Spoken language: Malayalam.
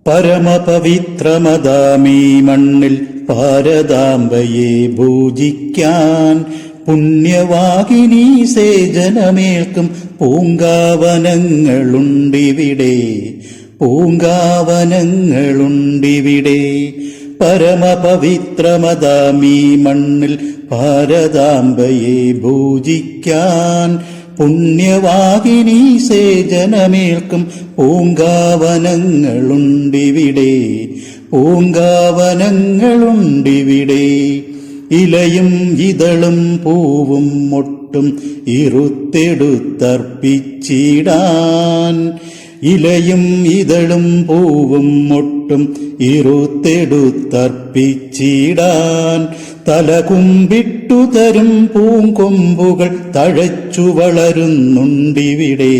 പരമപവിത്രമതാമീ മണ്ണിൽ പാരതാംബയെ പൂജിക്കാൻ പുണ്യവാഹിനി സേജനമേൽക്കും പൂങ്കാവനങ്ങളുണ്ടിവിടെ. പരമപവിത്രമതാമീ മണ്ണിൽ പാരതാംബയെ പൂജിക്കാൻ പുണ്യവാഹിനി സേജനമേൽക്കും പൂങ്കാവനങ്ങളുണ്ടിവിടെ. ഇലയും ഇതളും പൂവും മൊട്ടും ഇറുത്തെടുത്തർപ്പിച്ചിടാൻ. ഇലയും ഇതളും പൂവും മൊട്ടും ഇറുത്തെടുത്തർപ്പിച്ചിടാൻ. തലകുമ്പിട്ടു തരും പൂങ്കൊമ്പുകൾ തഴച്ചു വളരുന്നുണ്ടിവിടെ.